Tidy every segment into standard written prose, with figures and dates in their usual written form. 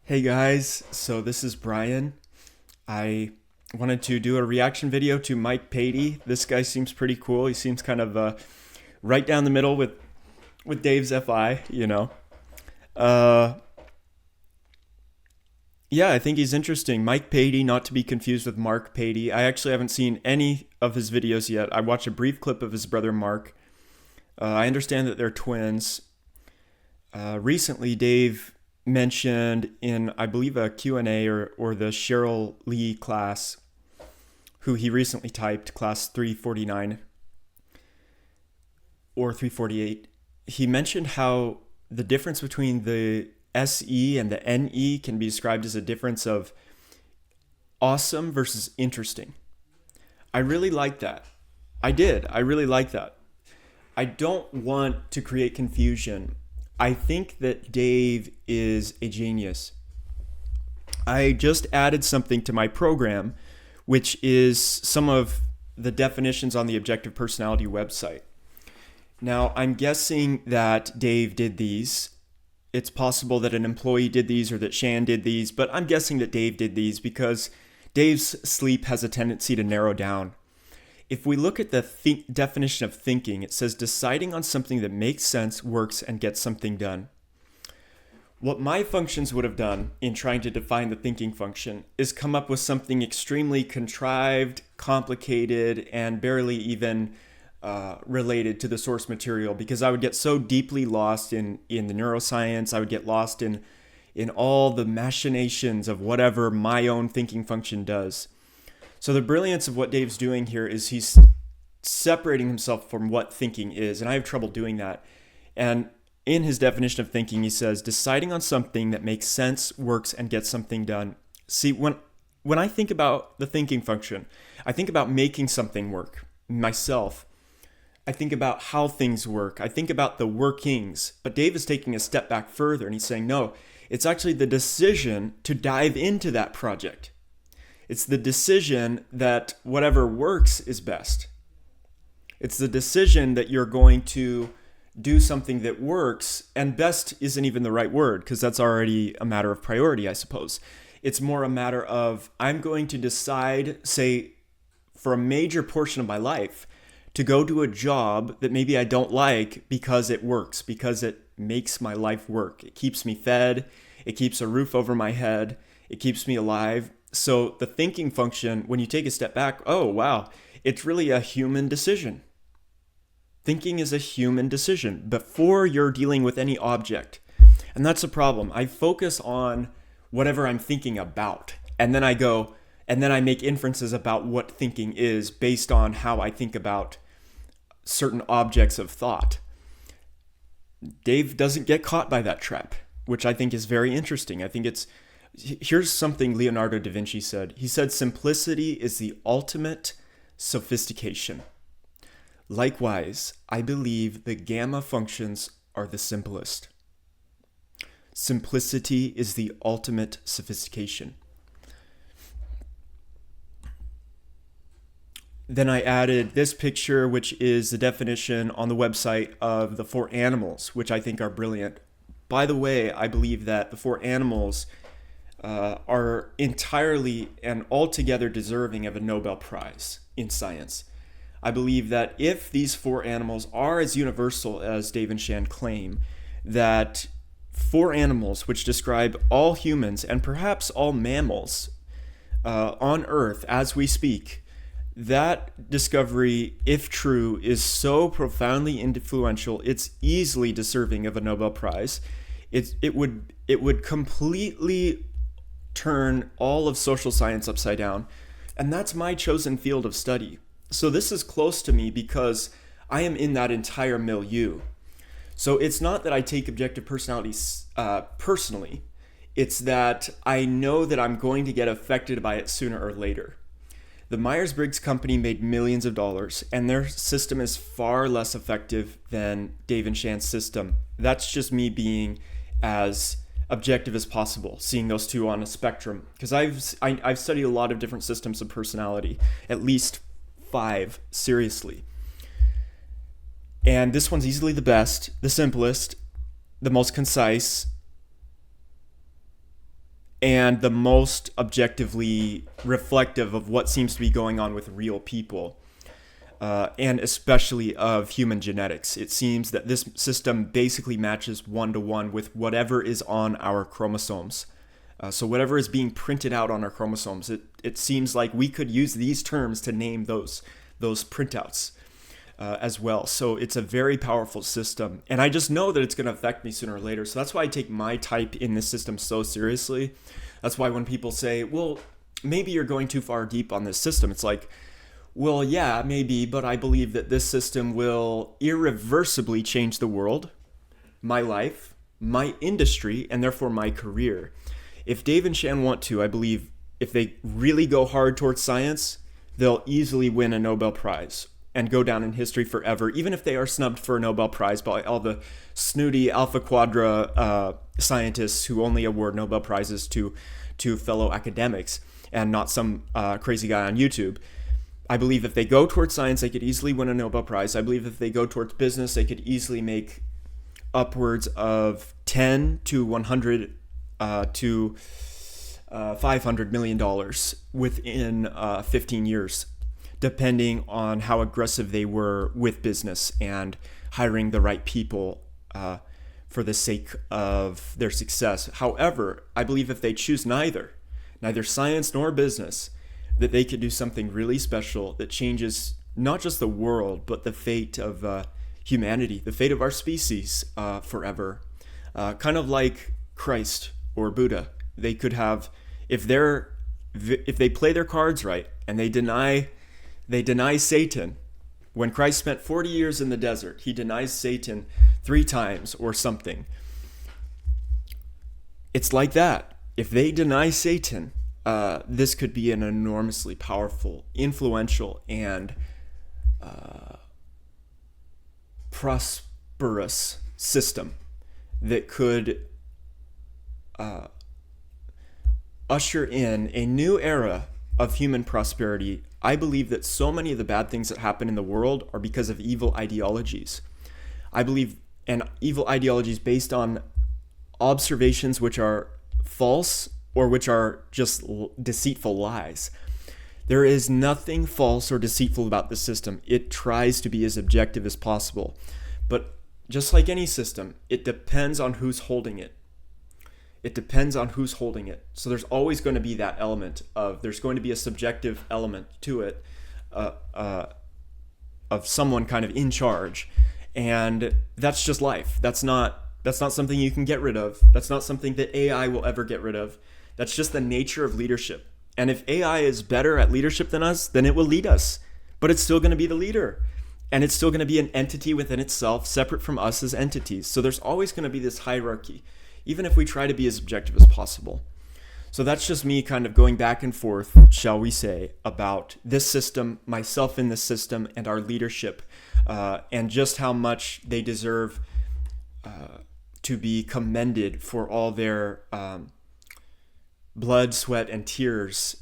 Hey guys, so this is Brian. I wanted to do a reaction video to Mike Patey. This guy seems pretty cool. He seems kind of right down the middle with Dave's FI. Uh, yeah, I think he's interesting. Mike Patey, not to be confused with Mark Patey. I actually haven't seen any of his videos yet. I watched a brief clip of his brother Mark. I understand that they're twins. Recently, Dave mentioned in, I believe, a Q&A or the Cheryl Lee class, who he recently typed, class 349 or 348, he mentioned how the difference between the SE and the NE can be described as a difference of awesome versus interesting. I really like that. I did. I really like that. I don't want to create confusion. I think that Dave is a genius. I just added something to my program, which is some of the definitions on the Objective Personality website. Now, I'm guessing that Dave did these. It's possible that an employee did these or that Shan did these, but I'm guessing that Dave did these because Dave's sleep has a tendency to narrow down. If we look at the definition of thinking, it says deciding on something that makes sense, works, and gets something done. What my functions would have done in trying to define the thinking function is come up with something extremely contrived, complicated, and barely even related to the source material, because I would get so deeply lost in the neuroscience. I would get lost in all the machinations of whatever my own thinking function does. So the brilliance of what Dave's doing here is he's separating himself from what thinking is, and I have trouble doing that. And in his definition of thinking, he says, deciding on something that makes sense, works, and gets something done. See, when I think about the thinking function, I think about making something work, myself. I think about how things work. I think about the workings. But Dave is taking a step back further, and he's saying, no, it's actually the decision to dive into that project. It's the decision that whatever works is best. It's the decision that you're going to do something that works, and best isn't even the right word because that's already a matter of priority, I suppose. It's more a matter of I'm going to decide, say, for a major portion of my life, to go do a job that maybe I don't like because it works, because it makes my life work. It keeps me fed, it keeps a roof over my head, it keeps me alive. So the thinking function, when you take a step back, oh, wow, it's really a human decision. Thinking is a human decision before you're dealing with any object. And that's a problem. I focus on whatever I'm thinking about. And then I make inferences about what thinking is based on how I think about certain objects of thought. Dave doesn't get caught by that trap, which I think is very interesting. Here's something Leonardo da Vinci said. He said, simplicity is the ultimate sophistication. Likewise, I believe the gamma functions are the simplest. Simplicity is the ultimate sophistication. Then I added this picture, which is the definition on the website of the four animals, which I think are brilliant. By the way, I believe that the four animals are entirely and altogether deserving of a Nobel Prize in science. I believe that if these four animals are as universal as Dave and Shan claim, that four animals which describe all humans and perhaps all mammals on Earth as we speak, that discovery, if true, is so profoundly influential, it's easily deserving of a Nobel Prize. It would completely turn all of social science upside down. And that's my chosen field of study. So this is close to me because I am in that entire milieu. So it's not that I take objective personality personally. It's that I know that I'm going to get affected by it sooner or later. The Myers-Briggs company made millions of dollars, and their system is far less effective than Dave and Shan's system. That's just me being as objective as possible, seeing those two on a spectrum. Because I've studied a lot of different systems of personality, at least 5, seriously. And this one's easily the best, the simplest, the most concise, and the most objectively reflective of what seems to be going on with real people, and especially of human genetics. It seems that this system basically matches one-to-one with whatever is on our chromosomes. So whatever is being printed out on our chromosomes, it seems like we could use these terms to name those printouts as well. So it's a very powerful system. And I just know that it's going to affect me sooner or later. So that's why I take my type in this system so seriously. That's why when people say, well, maybe you're going too far deep on this system, it's like, well, yeah, maybe, but I believe that this system will irreversibly change the world, my life, my industry, and therefore my career. If Dave and Shan want to, I believe if they really go hard towards science, they'll easily win a Nobel Prize and go down in history forever, even if they are snubbed for a Nobel Prize by all the snooty Alpha Quadra scientists who only award Nobel Prizes to fellow academics and not some crazy guy on YouTube. I believe if they go towards science, they could easily win a Nobel Prize. I believe if they go towards business, they could easily make upwards of 10 to 100 to $500 million within 15 years, depending on how aggressive they were with business and hiring the right people for the sake of their success. However, I believe if they choose neither science nor business, that they could do something really special that changes not just the world, but the fate of humanity, the fate of our species forever. Kind of like Christ or Buddha. They could have, if they play their cards right and they deny Satan. When Christ spent 40 years in the desert, he denies Satan 3 times or something. It's like that. If they deny Satan, this could be an enormously powerful, influential, and prosperous system that could usher in a new era of human prosperity. I believe that so many of the bad things that happen in the world are because of evil ideologies. I believe, and evil ideologies based on observations which are false or which are just deceitful lies. There is nothing false or deceitful about the system. It tries to be as objective as possible. But just like any system, it depends on who's holding it. It depends on who's holding it. So there's always going to be that element of, there's going to be a subjective element to it of someone kind of in charge. And that's just life. That's not something you can get rid of. That's not something that AI will ever get rid of. That's just the nature of leadership. And if AI is better at leadership than us, then it will lead us. But it's still going to be the leader. And it's still going to be an entity within itself, separate from us as entities. So there's always going to be this hierarchy, even if we try to be as objective as possible. So that's just me kind of going back and forth, shall we say, about this system, myself in this system, and our leadership, and just how much they deserve to be commended for all their blood, sweat, and tears,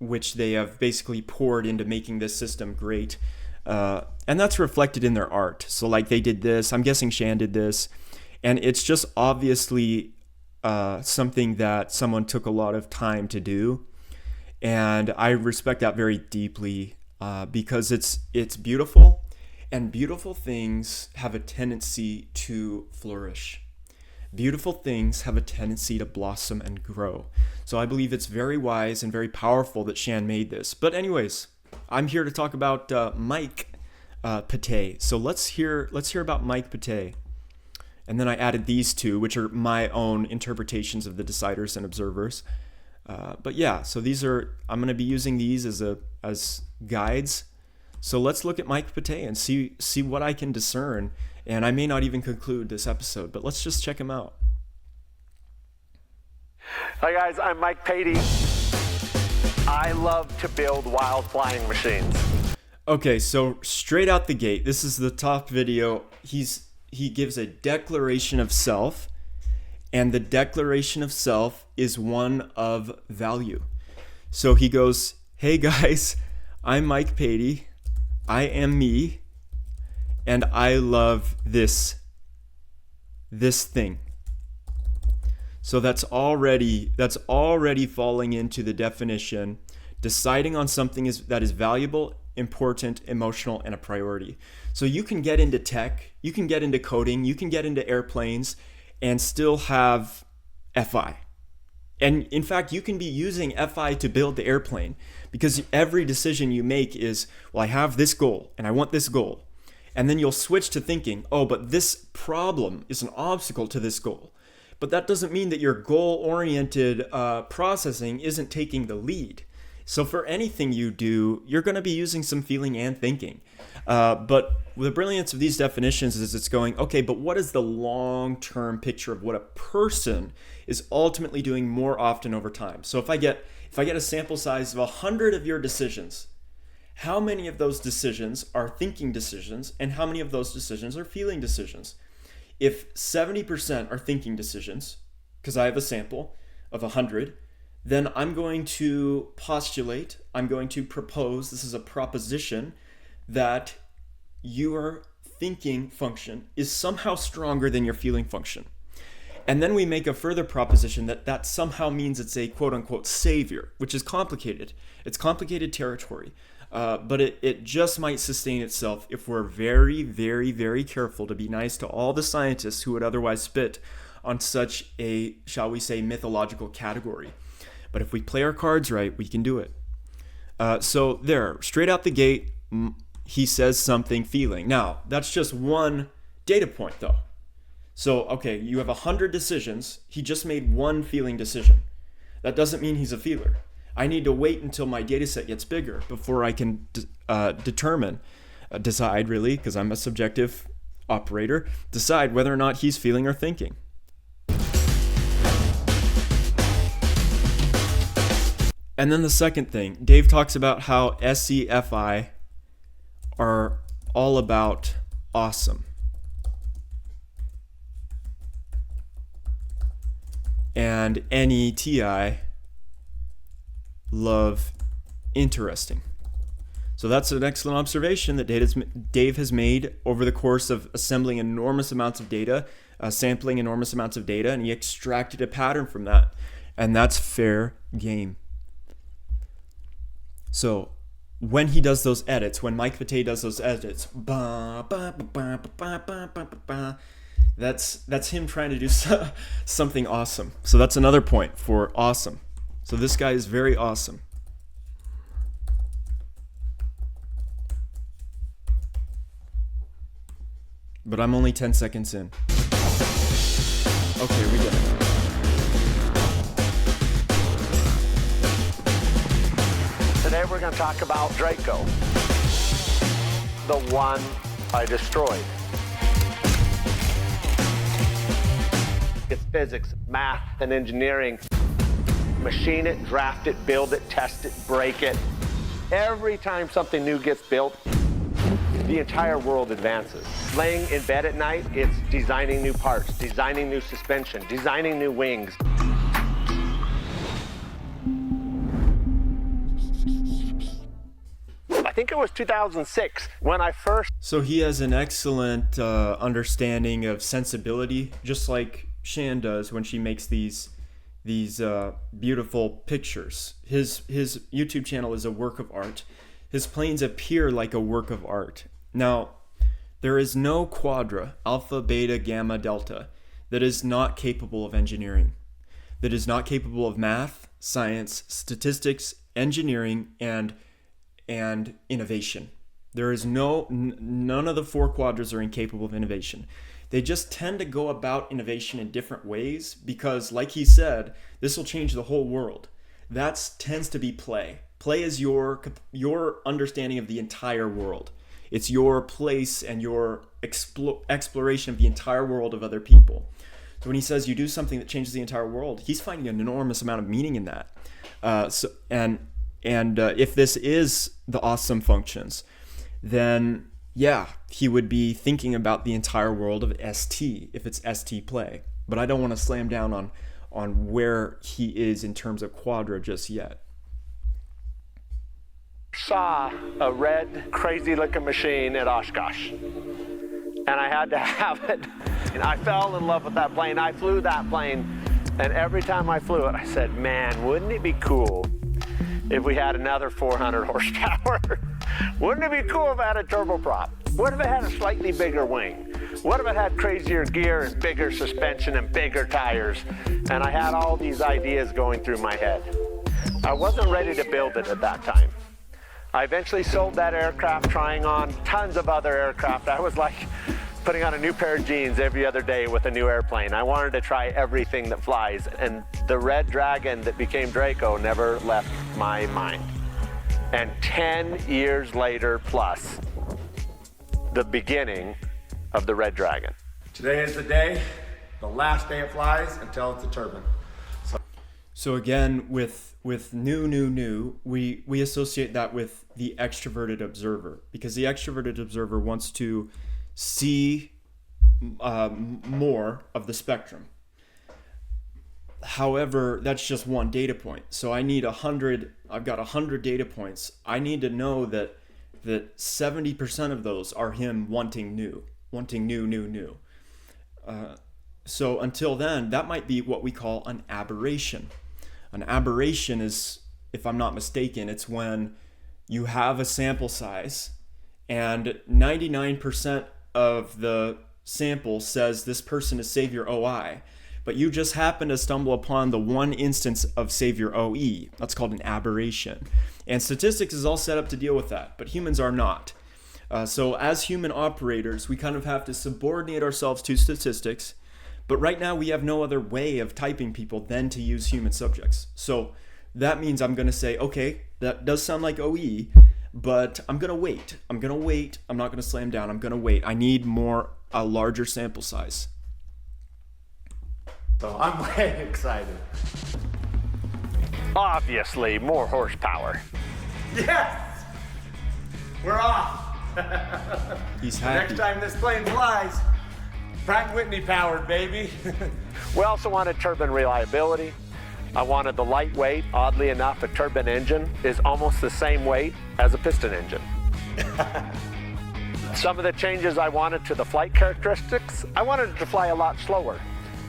which they have basically poured into making this system great. And that's reflected in their art. So like they did this, I'm guessing Shan did this, and it's just obviously something that someone took a lot of time to do. And I respect that very deeply because it's beautiful, and beautiful things have a tendency to flourish. Beautiful things have a tendency to blossom and grow. So I believe it's very wise and very powerful that Shan made this. But anyways, I'm here to talk about Mike Patey. So let's hear about Mike Patey. And then I added these two, which are my own interpretations of the deciders and observers. But yeah, so I'm going to be using these as guides. So let's look at Mike Patey and see what I can discern. And I may not even conclude this episode, but let's just check him out. Hi guys, I'm Mike Patey. I love to build wild flying machines. Okay, so straight out the gate, this is the top video. He gives a declaration of self, and the declaration of self is one of value. So he goes, "Hey guys, I'm Mike Patey. I am me, and I love this thing." So that's already falling into the definition, deciding on something that is valuable, important, emotional, and a priority. So you can get into tech, you can get into coding, you can get into airplanes and still have FI. And in fact, you can be using FI to build the airplane, because every decision you make is, well, I have this goal and I want this goal. And then you'll switch to thinking, oh, but this problem is an obstacle to this goal. But that doesn't mean that your goal-oriented processing isn't taking the lead. So for anything you do, you're going to be using some feeling and thinking. But the brilliance of these definitions is it's going, okay, but what is the long-term picture of what a person is ultimately doing more often over time? So if I get a sample size of 100 of your decisions, how many of those decisions are thinking decisions and how many of those decisions are feeling decisions? If 70% are thinking decisions, because I have a sample of 100, then I'm going to postulate, I'm going to propose, this is a proposition, that your thinking function is somehow stronger than your feeling function. And then we make a further proposition that somehow means it's a quote-unquote savior, which is complicated. It's complicated territory. But it just might sustain itself if we're very, very, very careful to be nice to all the scientists who would otherwise spit on such a, shall we say, mythological category. But if we play our cards right, we can do it. So there, straight out the gate, he says something feeling. Now, that's just one data point, though. So, okay, you have 100 decisions. He just made one feeling decision. That doesn't mean he's a feeler. I need to wait until my data set gets bigger before I can decide really, because I'm a subjective operator, decide whether or not he's feeling or thinking. And then the second thing, Dave talks about how SEFI are all about awesome. And NETI love interesting. So that's an excellent observation that Dave has made over the course of assembling enormous amounts of data, sampling enormous amounts of data, and he extracted a pattern from that. And that's fair game. So when he does those edits, when Mike Patey does those edits, that's him trying to do something awesome. So that's another point for awesome. So this guy is very awesome. But I'm only 10 seconds in. Okay, we got it. Today we're going to talk about Draco, the one I destroyed. It's physics, math, and engineering. Machine it, draft it, build it, test it, break it. Every time something new gets built, the entire world advances. Laying in bed at night, it's designing new parts, designing new suspension, designing new wings. I think it was 2006 when I first... So he has an excellent understanding of sensibility, just like Shan does when she makes these beautiful pictures. His YouTube channel is a work of art. His planes appear like a work of art. Now, there is no quadra, alpha, beta, gamma, delta, that is not capable of engineering, that is not capable of math, science, statistics, engineering, and innovation. There is none of the four quadras are incapable of innovation. They just tend to go about innovation in different ways because, like he said, this will change the whole world. That tends to be play. Play is your understanding of the entire world. It's your place and your exploration of the entire world of other people. So when he says you do something that changes the entire world, he's finding an enormous amount of meaning in that. If this is the awesome functions, then yeah, he would be thinking about the entire world of ST if it's ST play. But I don't want to slam down on where he is in terms of quadra just yet. Saw a red, crazy-looking machine at Oshkosh, and I had to have it. And I fell in love with that plane. I flew that plane, And every time I flew it, I said, man, wouldn't it be cool if we had another 400 horsepower? Wouldn't it be cool if it had a turboprop? What if it had a slightly bigger wing? What if it had crazier gear and bigger suspension and bigger tires? And I had all these ideas going through my head. I wasn't ready to build it at that time. I eventually sold that aircraft, trying on tons of other aircraft. I was like putting on a new pair of jeans every other day with a new airplane. I wanted to try everything that flies, and the Red Dragon that became Draco never left my mind. And 10 years later plus, the beginning of the Red Dragon. Today is the day, the last day it flies until it's a turbine. So again, with new, we associate that with the extroverted observer, because the extroverted observer wants to see more of the spectrum. However, that's just one data point. So I need 100. I've got 100 data points. I need to know that 70% of those are him wanting new. So until then, that might be what we call an aberration. An aberration is, if I'm not mistaken, it's when you have a sample size and 99% of the sample says this person is Savior OI, but you just happen to stumble upon the one instance of Savior OE. That's called an aberration. And statistics is all set up to deal with that, but humans are not. So as human operators, we kind of have to subordinate ourselves to statistics. But right now, we have no other way of typing people than to use human subjects. So that means I'm going to say, okay, that does sound like OE, but I'm going to wait. I'm not going to slam down. I'm going to wait. I need a larger sample size. So I'm way excited. Obviously, more horsepower. Yes! We're off! He's happy. Next time this plane flies, Pratt & Whitney powered, baby. We also wanted turbine reliability. I wanted the lightweight. Oddly enough, a turbine engine is almost the same weight as a piston engine. Some of the changes I wanted to the flight characteristics, I wanted it to fly a lot slower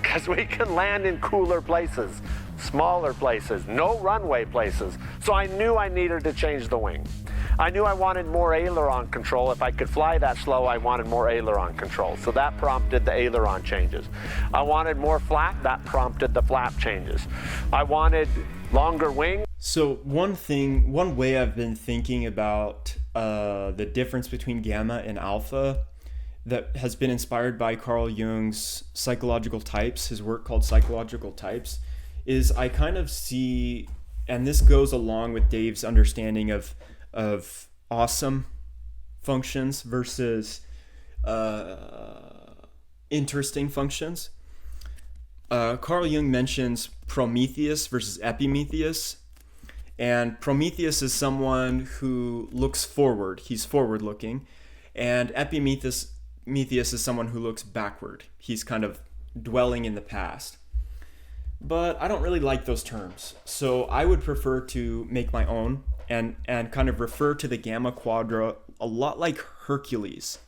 because we can land in cooler places, smaller places, no runway places. So I knew I needed to change the wing. I knew I wanted more aileron control. If I could fly that slow, I wanted more aileron control. So that prompted the aileron changes. I wanted more flap. That prompted the flap changes. I wanted longer wing. So one way I've been thinking about the difference between gamma and alpha that has been inspired by Carl Jung's psychological types, his work called Psychological Types, is I kind of see, and this goes along with Dave's understanding of awesome functions versus interesting functions. Carl Jung mentions Prometheus versus Epimetheus. And Prometheus is someone who looks forward. He's forward looking. And Epimetheus is someone who looks backward. He's kind of dwelling in the past. But I don't really like those terms. So I would prefer to make my own and kind of refer to the Gamma Quadra a lot like Hercules.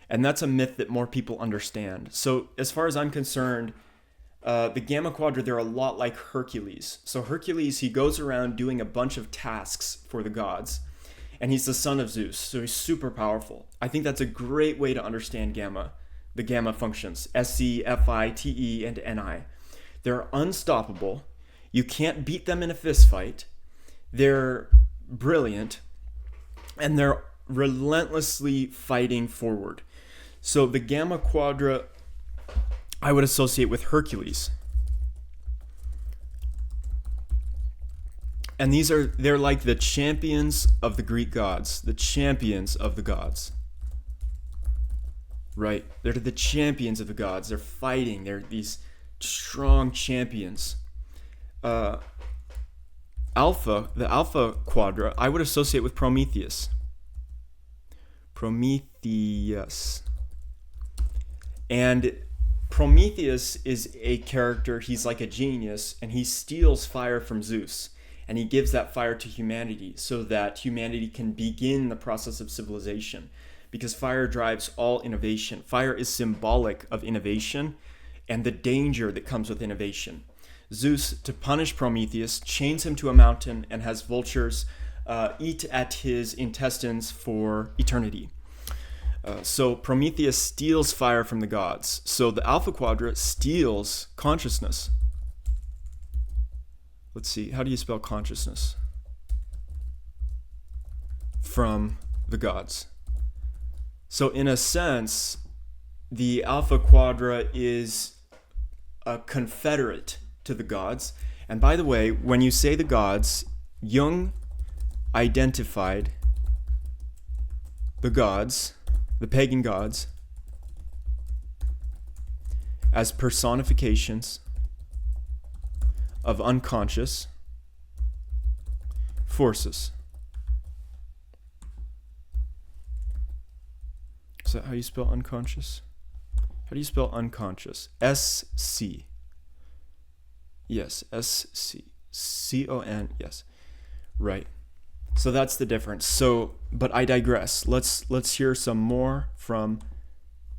And that's a myth that more people understand. So as far as I'm concerned, the Gamma Quadra, they're a lot like Hercules. So Hercules, he goes around doing a bunch of tasks for the gods. And he's the son of Zeus, so he's super powerful. I think that's a great way to understand gamma, the gamma functions, SC, FI, TE, and NI. They're unstoppable. You can't beat them in a fist fight. They're brilliant, and they're relentlessly fighting forward. So the Gamma Quadra I would associate with Hercules. And they're like the champions of the Greek gods, the champions of the gods. Right? They're the champions of the gods. They're fighting. They're these strong champions. The Alpha Quadra, I would associate with Prometheus. And Prometheus is a character, he's like a genius, and he steals fire from Zeus. And he gives that fire to humanity so that humanity can begin the process of civilization. Because fire drives all innovation. Fire is symbolic of innovation and the danger that comes with innovation. Zeus, to punish Prometheus, chains him to a mountain and has vultures eat at his intestines for eternity. So Prometheus steals fire from the gods. So the Alpha Quadra steals consciousness. Let's see, how do you spell consciousness? From the gods. So in a sense, the Alpha Quadra is a confederate to the gods. And by the way, when you say the gods, Jung identified the gods, the pagan gods, as personifications of unconscious forces. Is that how you spell unconscious? How do you spell unconscious? S-C. Yes, S-C. C-O-N, yes. Right. So that's the difference. So, but I digress. Let's hear some more from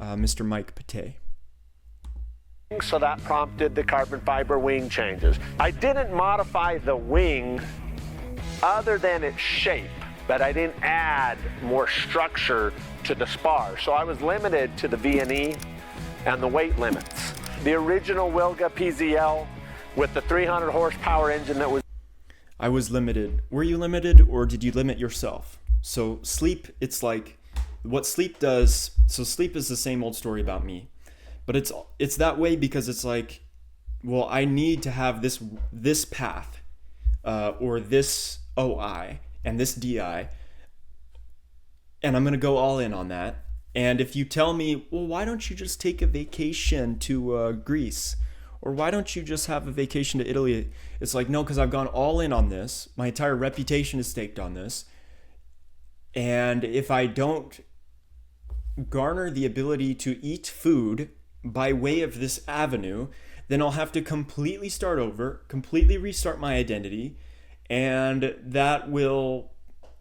Mr. Mike Patey. So that prompted the carbon fiber wing changes. I didn't modify the wing other than its shape, but I didn't add more structure to the spar. So I was limited to the V&E and the weight limits. The original Wilga PZL with the 300 horsepower engine that was... I was limited. Were you limited, or did you limit yourself? So sleep, it's like what sleep does. So sleep is the same old story about me, but it's that way because it's like, well, I need to have this path or this OI and this DI, and I'm gonna go all in on that. And if you tell me, well, why don't you just take a vacation to Greece? Or why don't you just have a vacation to Italy? It's like, no, because I've gone all in on this. My entire reputation is staked on this. And if I don't garner the ability to eat food by way of this avenue, then I'll have to completely start over, completely restart my identity. And that will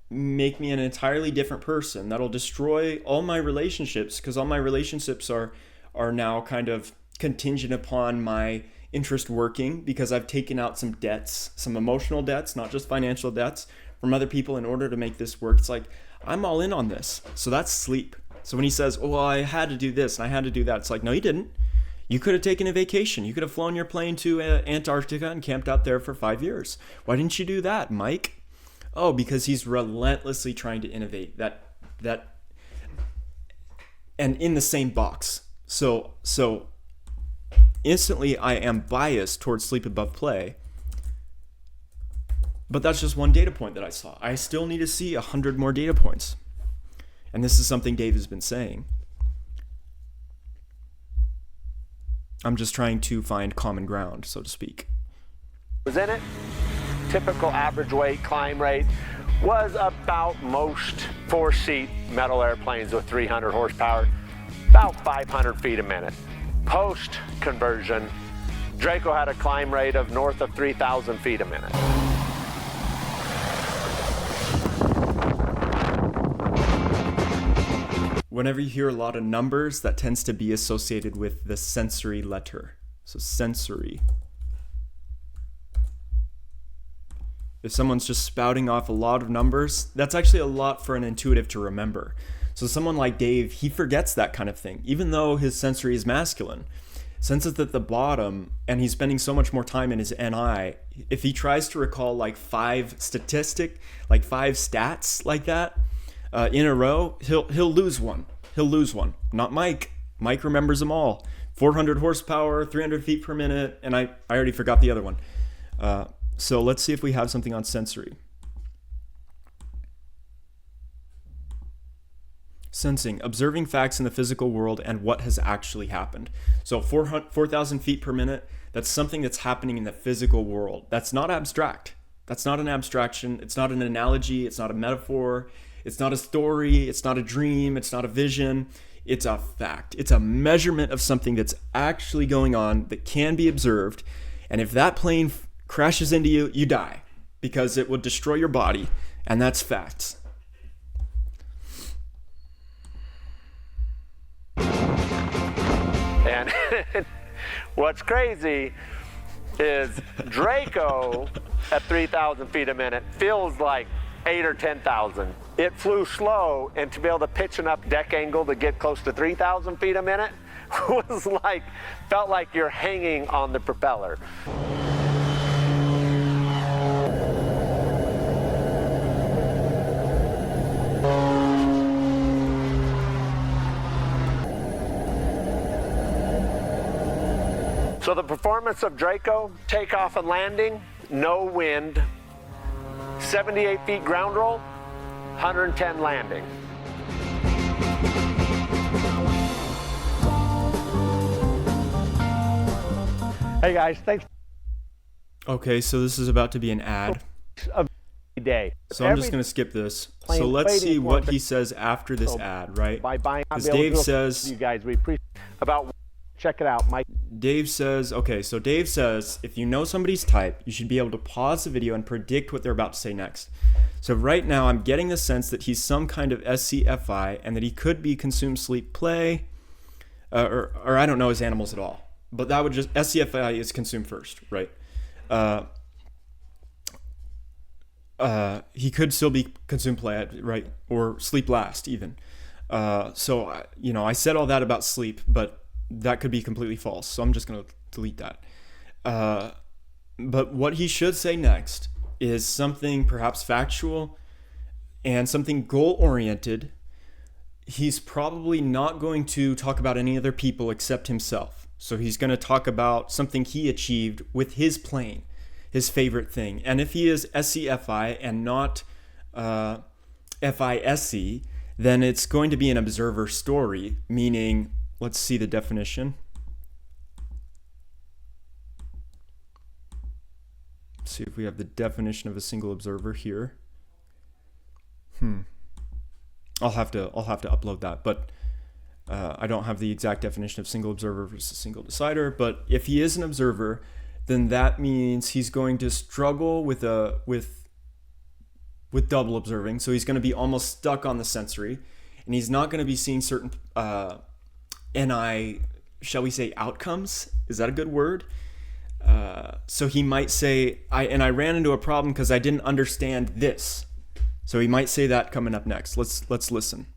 make me an entirely different person. That'll destroy all my relationships, because all my relationships are now kind of contingent upon my interest working, because I've taken out some debts, some emotional debts, not just financial debts, from other people in order to make this work. It's like, I'm all in on this. So that's sleep. So when he says, oh, well, I had to do this and I had to do that, it's like, no, you didn't. You could have taken a vacation. You could have flown your plane to Antarctica and camped out there for 5 years. Why didn't you do that, Mike? Oh, because he's relentlessly trying to innovate that and in the same box. So instantly I am biased towards sleep above play, but that's just one data point that I saw. I still need to see 100 more data points. And this is something Dave has been saying. I'm just trying to find common ground, so to speak. Was in it. Typical average weight climb rate was about most 4-seat metal airplanes with 300 horsepower, about 500 feet a minute. Post conversion, Draco had a climb rate of north of 3,000 feet a minute. Whenever you hear a lot of numbers, that tends to be associated with the sensory letter. So sensory. If someone's just spouting off a lot of numbers, that's actually a lot for an intuitive to remember. So someone like Dave, he forgets that kind of thing, even though his sensory is masculine. Senses at the bottom, and he's spending so much more time in his NI. If he tries to recall like 5 stats like that in a row, he'll lose one. He'll lose one. Not Mike. Mike remembers them all. 400 horsepower, 300 feet per minute, and I already forgot the other one. So let's see if we have something on sensory. Sensing, observing facts in the physical world and what has actually happened. So 4,000 feet per minute, that's something that's happening in the physical world. That's not abstract. That's not an abstraction. It's not an analogy. It's not a metaphor. It's not a story. It's not a dream. It's not a vision. It's a fact. It's a measurement of something that's actually going on that can be observed. And if that plane crashes into you, you die, because it would destroy your body. And that's facts. And what's crazy is Draco at 3,000 feet a minute feels like 8 or 10,000. It flew slow, and to be able to pitch enough deck angle to get close to 3,000 feet a minute felt like you're hanging on the propeller. So the performance of Draco, takeoff and landing, no wind, 78 feet ground roll, 110 landing. Hey guys, thanks. Okay, so this is about to be an ad. Day. So I'm just going to skip this. So let's see what he says after this ad, right? By buying, because Dave says, you guys, we appreciate about. Check it out, Mike. Dave says, okay, so Dave says, if you know somebody's type, you should be able to pause the video and predict what they're about to say next. So right now, I'm getting the sense that he's some kind of SCFI and that he could be consume, sleep, play, or I don't know his animals at all. But that would just, SCFI is consume first, right? He could still be consume, play, right? Or sleep last, even. So, you know, I said all that about sleep, but that could be completely false, so I'm just going to delete that. But what he should say next is something perhaps factual and something goal-oriented. He's probably not going to talk about any other people except himself. So he's going to talk about something he achieved with his plane, his favorite thing. And if he is SCFI and not FISC, then it's going to be an observer story, meaning... Let's see the definition. Let's see if we have the definition of a single observer here. I'll have to upload that, but I don't have the exact definition of single observer versus single decider. But if he is an observer, then that means he's going to struggle with double observing. So he's going to be almost stuck on the sensory, and he's not going to be seeing certain shall we say outcomes? Is that a good word? So he might say, I ran into a problem because I didn't understand this. So he might say that coming up next. Let's listen.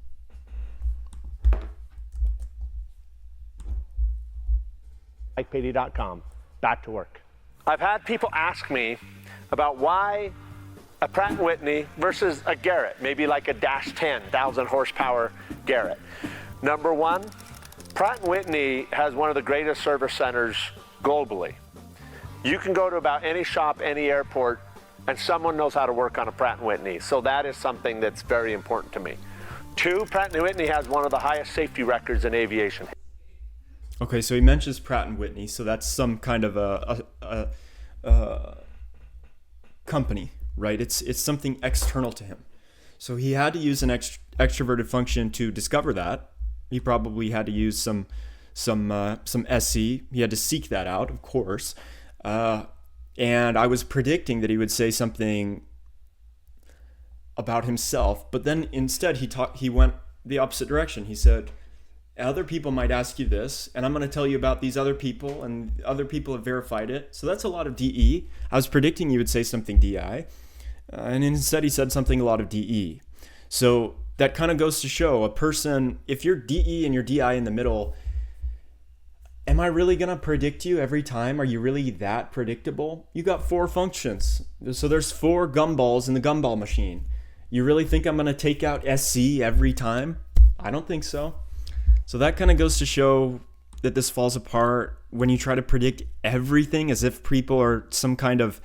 Patey.com. Back to work. I've had people ask me about why a Pratt & Whitney versus a Garrett, maybe like a Dash 10, 1,000 horsepower Garrett. Number one, Pratt & Whitney has one of the greatest service centers globally. You can go to about any shop, any airport, and someone knows how to work on a Pratt & Whitney. So that is something that's very important to me. Two, Pratt & Whitney has one of the highest safety records in aviation. Okay, so he mentions Pratt & Whitney, so that's some kind of a company, right? It's something external to him. So he had to use an extroverted function to discover that. He probably had to use some SC. He had to seek that out, of course. And I was predicting that he would say something about himself, but then instead he went the opposite direction. He said, other people might ask you this, and I'm going to tell you about these other people, and other people have verified it. So that's a lot of DE. I was predicting you would say something DI, and instead he said something a lot of DE. So that kind of goes to show a person, if you're DE and you're DI in the middle, am I really going to predict you every time? Are you really that predictable? You got 4 functions. So there's 4 gumballs in the gumball machine. You really think I'm going to take out SC every time? I don't think so. So that kind of goes to show that this falls apart when you try to predict everything as if people are some kind of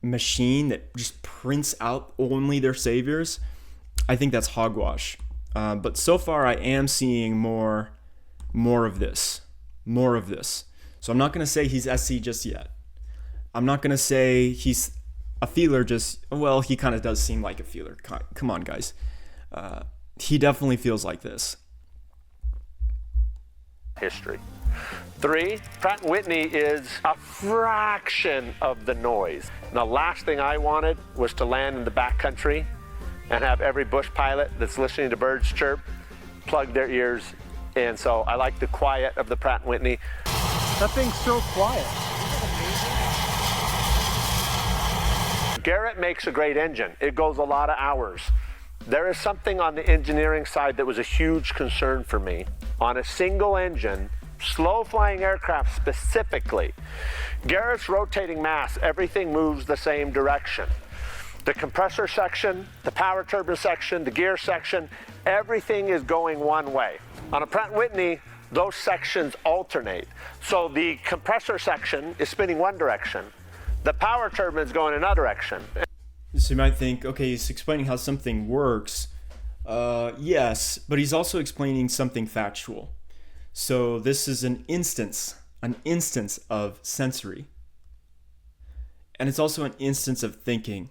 machine that just prints out only their saviors. I think that's hogwash. But so far I am seeing more of this. So I'm not going to say he's SC just yet. I'm not going to say he's a feeler just, well, he kind of does seem like a feeler. Come on, guys. He definitely feels like this. History. 3, Pratt & Whitney is a fraction of the noise. And the last thing I wanted was to land in the backcountry and have every bush pilot that's listening to birds chirp plug their ears in. So I like the quiet of the Pratt & Whitney. That thing's so quiet. Garrett makes a great engine. It goes a lot of hours. There is something on the engineering side that was a huge concern for me. On a single engine, slow flying aircraft specifically, Garrett's rotating mass, everything moves the same direction. The compressor section, the power turbine section, the gear section, everything is going one way. On a Pratt & Whitney, those sections alternate. So the compressor section is spinning one direction. The power turbine is going another direction. So you might think, okay, he's explaining how something works. Yes, but he's also explaining something factual. So this is an instance of sensory. And it's also an instance of thinking.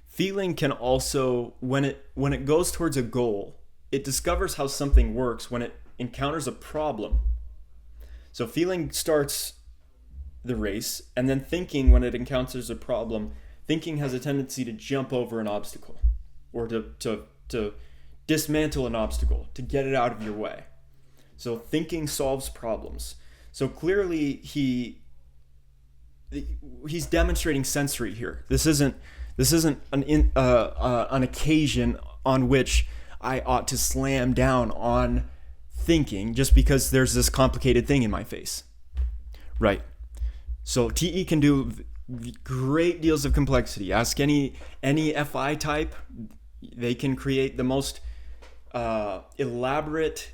Feeling can also, when it goes towards a goal, it discovers how something works when it encounters a problem. So feeling starts the race, and then thinking, when it encounters a problem, thinking has a tendency to jump over an obstacle, or to dismantle an obstacle, to get it out of your way. So thinking solves problems. So clearly he's demonstrating sensory here. This isn't an occasion on which I ought to slam down on thinking just because there's this complicated thing in my face. Right. So TE can do great deals of complexity. Ask any FI type, they can create the most elaborate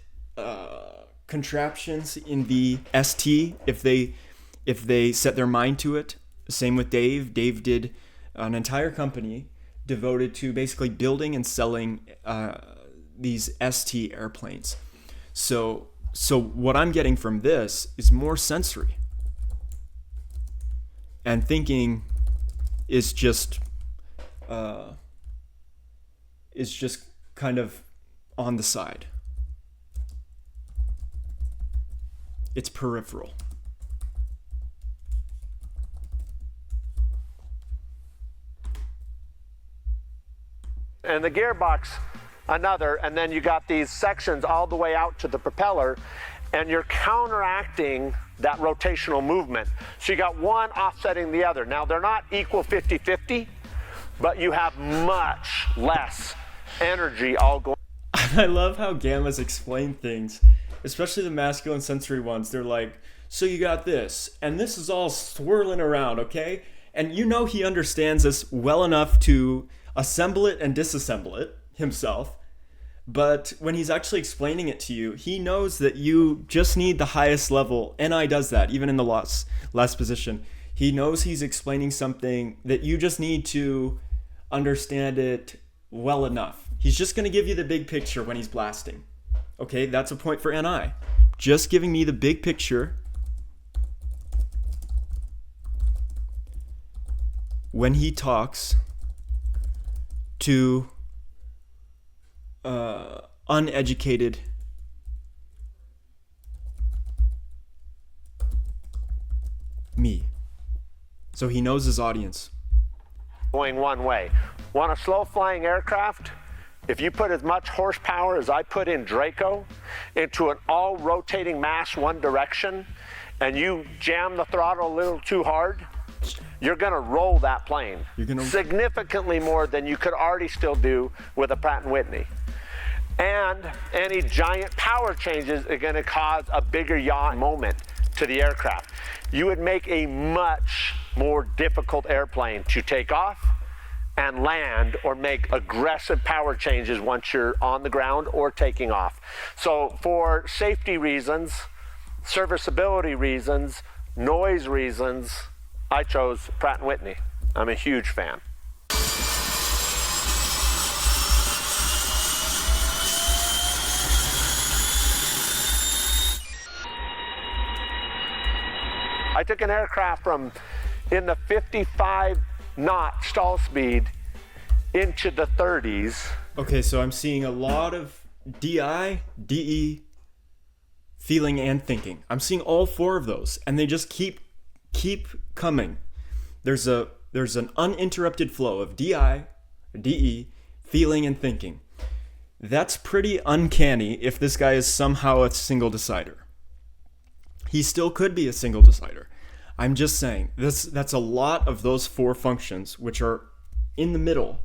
contraptions in the ST if they set their mind to it. Same with Dave. Dave did an entire company devoted to basically building and selling these ST airplanes. So what I'm getting from this is more sensory. And thinking is just kind of on the side. It's peripheral. And the gearbox, another, and then you got these sections all the way out to the propeller, and you're counteracting that rotational movement. So you got one offsetting the other. Now they're not equal 50-50, but you have much less energy all going. I love how gammas explain things, especially the masculine sensory ones. They're like, so you got this, and this is all swirling around, okay? And you know he understands this well enough to assemble it and disassemble it himself. But when he's actually explaining it to you, he knows that you just need the highest level. NI does that, even in the last position. He knows he's explaining something that you just need to understand it well enough. He's just going to give you the big picture when he's blasting. Okay, that's a point for NI. Just giving me the big picture when he talks to uneducated me. So he knows his audience. Going one way. Want a slow flying aircraft? If you put as much horsepower as I put in Draco into an all rotating mass one direction, and you jam the throttle a little too hard, you're going to roll that plane significantly more than you could already still do with a Pratt & Whitney. And any giant power changes are going to cause a bigger yaw moment to the aircraft. You would make a much more difficult airplane to take off and land, or make aggressive power changes once you're on the ground or taking off. So for safety reasons, serviceability reasons, noise reasons, I chose Pratt & Whitney. I'm a huge fan. I took an aircraft from in the 55 knot stall speed into the 30s. Okay, so I'm seeing a lot of DI, DE, feeling and thinking. I'm seeing all four of those, and they just keep coming. There's an uninterrupted flow of DI, DE, feeling and thinking. That's pretty uncanny if this guy is somehow a single decider. He still could be a single decider. I'm just saying, that's a lot of those four functions, which are in the middle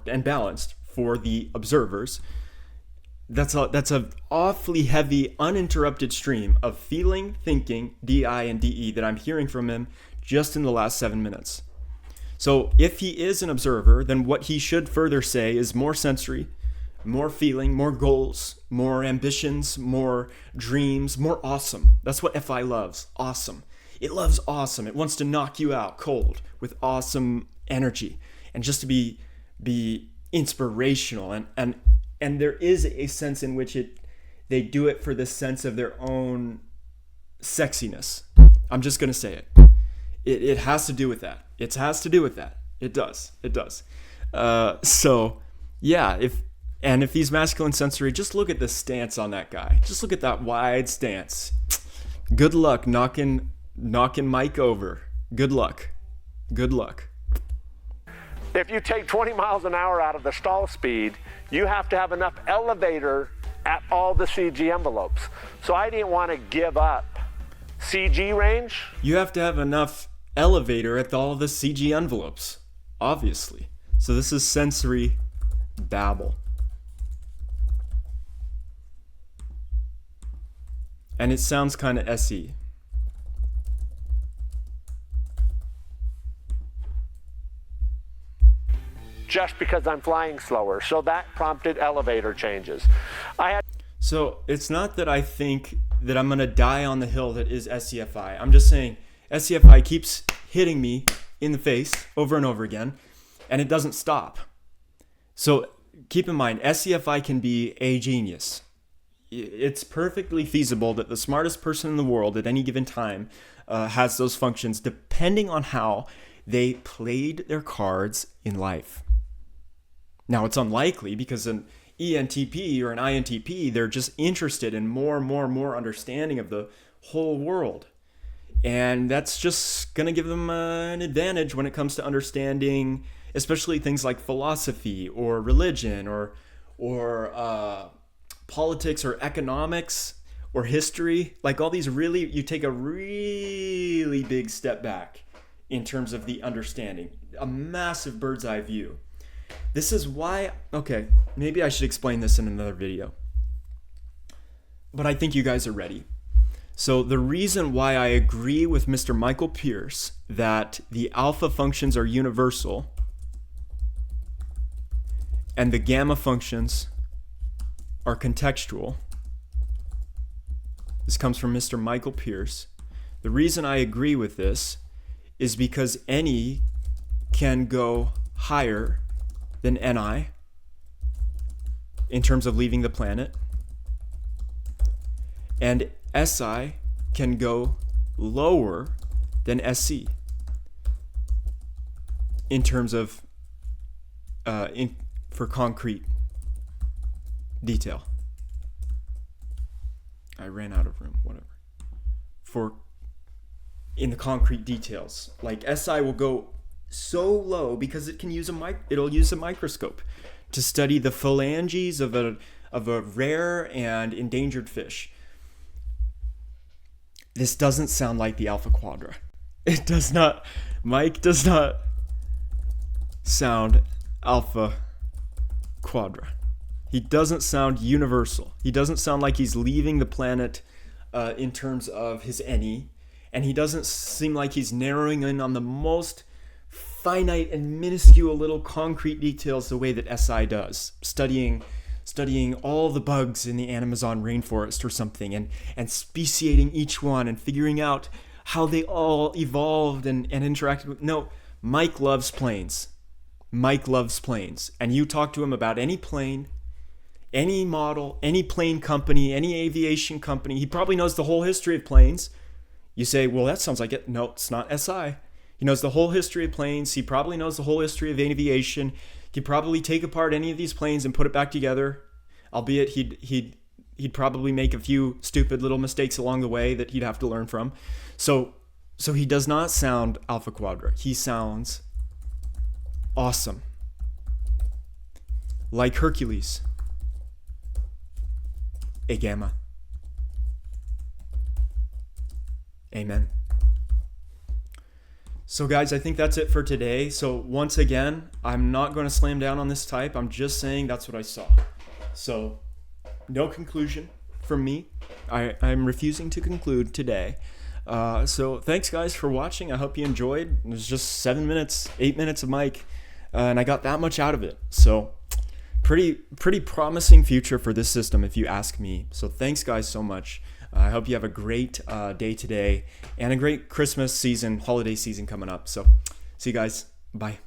and balanced for the observers. That's a awfully heavy, uninterrupted stream of feeling, thinking, DI, and DE that I'm hearing from him just in the last 7 minutes. So if he is an observer, then what he should further say is more sensory, more feeling, more goals, more ambitions, more dreams, more awesome. That's what FI loves. Awesome. It loves awesome. It wants to knock you out cold with awesome energy and just to be inspirational. And there is a sense in which they do it for the sense of their own sexiness. I'm just going to say it. It has to do with that. It has to do with that. It does. So, yeah, if he's masculine sensory, just look at the stance on that guy. Just look at that wide stance. Good luck knocking Mike over. Good luck. If you take 20 miles an hour out of the stall speed, you have to have enough elevator at all the CG envelopes. So I didn't want to give up CG range. You have to have enough elevator at all the CG envelopes, obviously. So this is sensory babble. And it sounds kind of SE. Just because I'm flying slower. So that prompted elevator changes. So it's not that I think that I'm going to die on the hill that is SCFI. I'm just saying SCFI keeps hitting me in the face over and over again, and it doesn't stop. So keep in mind, SCFI can be a genius. It's perfectly feasible that the smartest person in the world at any given time has those functions depending on how they played their cards in life. Now, it's unlikely because an ENTP or an INTP, they're just interested in more understanding of the whole world. And that's just going to give them an advantage when it comes to understanding, especially things like philosophy or religion or politics or economics or history. Like all these you take a really big step back in terms of the understanding, a massive bird's eye view. This is why, okay, maybe I should explain this in another video, but I think you guys are ready. So the reason why I agree with Mr. Michael Pierce that the alpha functions are universal and the gamma functions are contextual, this comes from Mr. Michael Pierce. The reason I agree with this is because NE can go higher than NI in terms of leaving the planet, and SI can go lower than SC in terms of for concrete detail. I ran out of room, whatever. For in the concrete details, like SI will go so low because it can use it'll use a microscope to study the phalanges of a rare and endangered fish. This doesn't sound like the Alpha Quadra. It does not. Mike does not sound Alpha Quadra. He doesn't sound universal. He doesn't sound like he's leaving the planet in terms of his NE, and he doesn't seem like he's narrowing in on the most finite and minuscule little concrete details the way that SI does, studying all the bugs in the Amazon rainforest or something, and speciating each one and figuring out how they all evolved and interacted with. No, Mike loves planes. Mike loves planes. And you talk to him about any plane, any model, any plane company, any aviation company, he probably knows the whole history of planes. You say, well, that sounds like it. No, it's not SI. He knows the whole history of planes. He probably knows the whole history of aviation. He'd probably take apart any of these planes and put it back together, albeit he'd probably make a few stupid little mistakes along the way that he'd have to learn from. So he does not sound Alpha Quadra. He sounds awesome. Like Hercules. A gamma. Amen. So guys, I think that's it for today. So once again, I'm not going to slam down on this type. I'm just saying that's what I saw. So no conclusion from me. I'm refusing to conclude today. So thanks guys for watching. I hope you enjoyed. It was just 7 minutes, 8 minutes of mic, and I got that much out of it. So pretty promising future for this system if you ask me. So thanks guys so much. I hope you have a great day today and a great Christmas season, holiday season coming up. So see you guys. Bye.